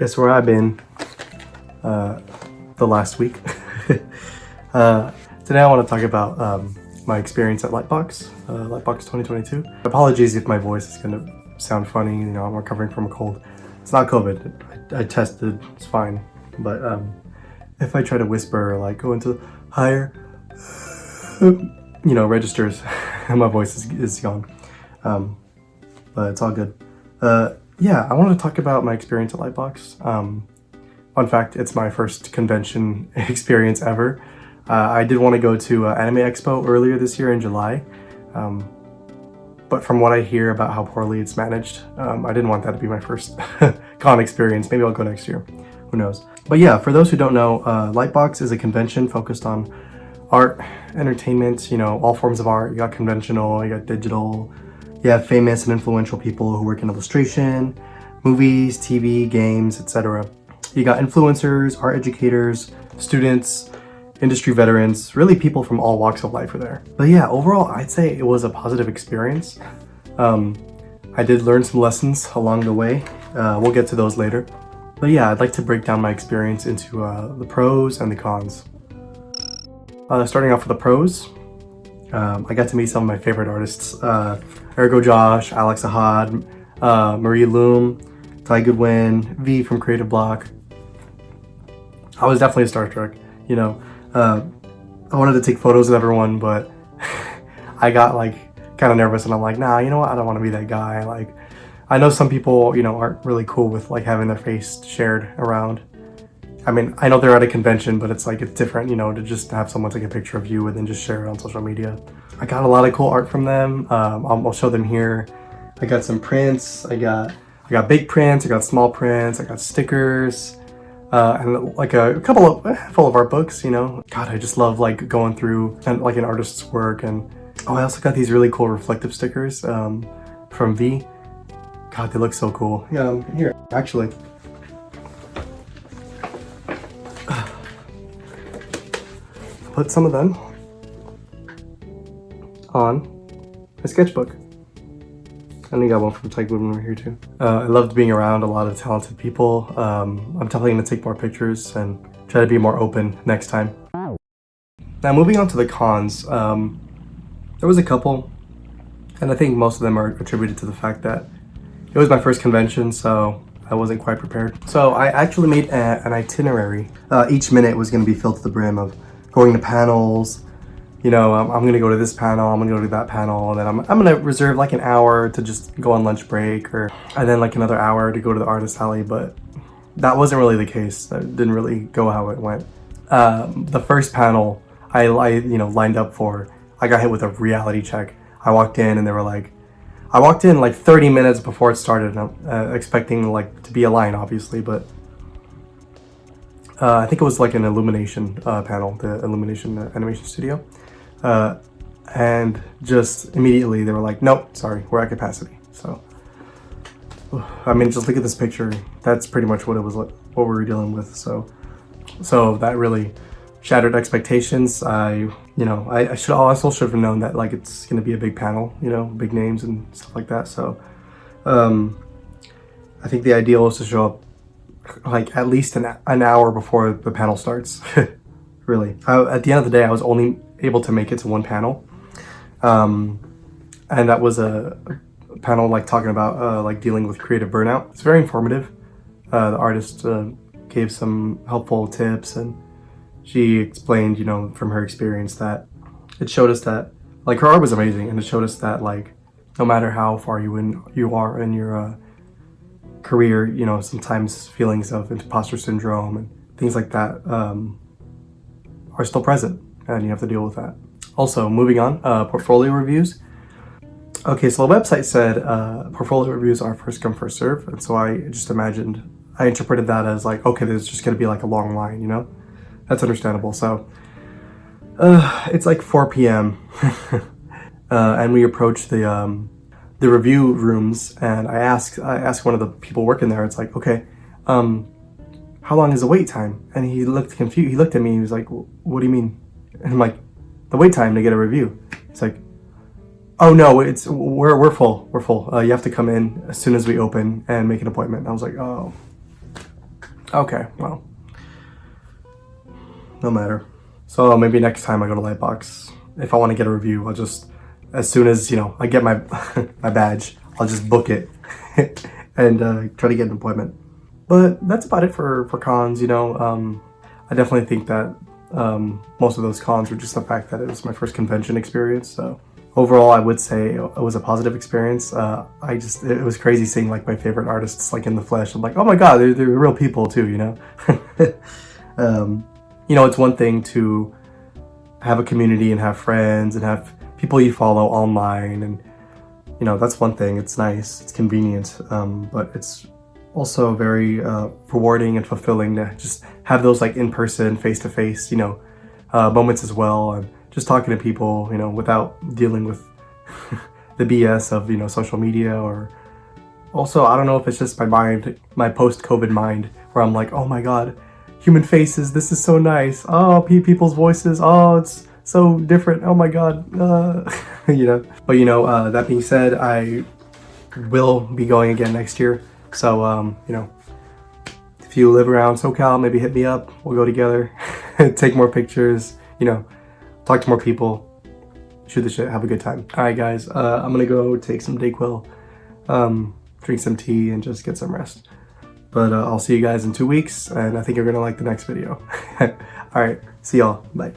Guess where I've been the last week. Today I want to talk about my experience at Lightbox, Lightbox 2022. Apologies if my voice is going to sound funny, you know, I'm recovering from a cold. It's not COVID, I tested, it's fine. But if I try to whisper or like go into higher, you know, registers, my voice is gone. But it's all good. Yeah, I wanted to talk about my experience at Lightbox. Fun fact, it's my first convention experience ever. I did want to go to Anime Expo earlier this year in July, but from what I hear about how poorly it's managed, I didn't want that to be my first con experience. Maybe I'll go next year, who knows. But yeah, for those who don't know, Lightbox is a convention focused on art, entertainment, you know, all forms of art. You got conventional, you got digital, you have famous and influential people who work in illustration, movies, TV, games, etc. You got influencers, art educators, students, industry veterans, really people from all walks of life are there. But yeah, overall, I'd say it was a positive experience. I did learn some lessons along the way. We'll get to those later. But yeah, I'd like to break down my experience into the pros and the cons. Starting off with the pros, I got to meet some of my favorite artists. Ergo Josh, Alex Ahad, Marie Loom, Ty Goodwin, V from Creative Block. I was definitely starstruck, you know. I wanted to take photos with everyone, but I got like kind of nervous and I'm like, nah, you know what? I don't want to be that guy. Like, I know some people, you know, aren't really cool with like having their face shared around. I mean, I know they're at a convention, but it's like, it's different, you know, to just have someone take a picture of you and then just share it on social media. I got a lot of cool art from them. I'll show them here. I got some prints. I got big prints. I got small prints. I got stickers. And like a handful of art books, you know. God, I just love like going through and like an artist's work. And oh, I also got these really cool reflective stickers from V. God, they look so cool. Yeah, here actually. Put some of them on a sketchbook. And we got one from Ty Goodwin over here too. I loved being around a lot of talented people. I'm definitely gonna take more pictures and try to be more open next time. Now moving on to the cons, there was a couple, and I think most of them are attributed to the fact that it was my first convention, so I wasn't quite prepared. So I actually made an itinerary. Each minute was gonna be filled to the brim of going to panels. You know, I'm gonna go to this panel, I'm gonna go to that panel, and then I'm gonna reserve like an hour to just go on lunch break, and then like another hour to go to the artist alley, but that wasn't really the case. That didn't really go how it went. The first panel I you know, lined up for, I got hit with a reality check. I walked in and they were like, I walked in like 30 minutes before it started, and I'm expecting like to be a line, obviously, but I think it was like an Illumination panel, the Illumination animation studio. And just immediately they were like, nope, sorry, we're at capacity. So, I mean, just look at this picture. That's pretty much what it was, what we were dealing with. So that really shattered expectations. I also should have known that like it's going to be a big panel, you know, big names and stuff like that. So, I think the ideal is to show up like at least an hour before the panel starts. Really. At the end of the day, I was only able to make it to one panel. And that was a panel like talking about like dealing with creative burnout. It's very informative. The artist gave some helpful tips, and she explained, you know, from her experience that it showed us that like her art was amazing, and it showed us that like no matter how far you are in your career, you know, sometimes feelings of imposter syndrome and things like that are still present, and you have to deal with that. Also, moving on, portfolio reviews. Okay, so the website said portfolio reviews are first come, first serve, and so I interpreted that as like, okay, there's just gonna be like a long line, you know? That's understandable. So it's like 4 p.m. And we approached the review rooms, and I asked one of the people working there, it's like, okay, how long is the wait time? And he looked confused. He looked at me, he was like, what do you mean? And I'm like, the wait time to get a review. It's like, oh no, we're full. You have to come in as soon as we open and make an appointment. I was like, oh, Okay, well, no matter. So maybe next time I go to Lightbox, if I want to get a review, I'll just, as soon as, you know, I get my my badge, I'll just book it and try to get an appointment. But that's about it for cons, you know. I definitely think that most of those cons were just the fact that it was my first convention experience. So overall, I would say it was a positive experience. It was crazy seeing like my favorite artists like in the flesh. I'm like, oh my god, they're real people too, you know. You know, it's one thing to have a community and have friends and have people you follow online, and you know, that's one thing. It's nice, it's convenient, but it's also very rewarding and fulfilling to just have those like in-person, face-to-face, you know, moments as well, and just talking to people, you know, without dealing with the BS of, you know, social media. Or also, I don't know if it's just my mind, my post-COVID mind, where I'm like, oh my god, human faces, this is so nice. Oh, people's voices, oh, it's so different. Oh my god, you know. But you know, that being said, I will be going again next year. So, you know, if you live around SoCal, maybe hit me up. We'll go together, take more pictures, you know, talk to more people, shoot the shit, have a good time. All right, guys, I'm gonna go take some Dayquil, drink some tea, and just get some rest. But I'll see you guys in 2 weeks, and I think you're gonna like the next video. All right, see y'all, bye.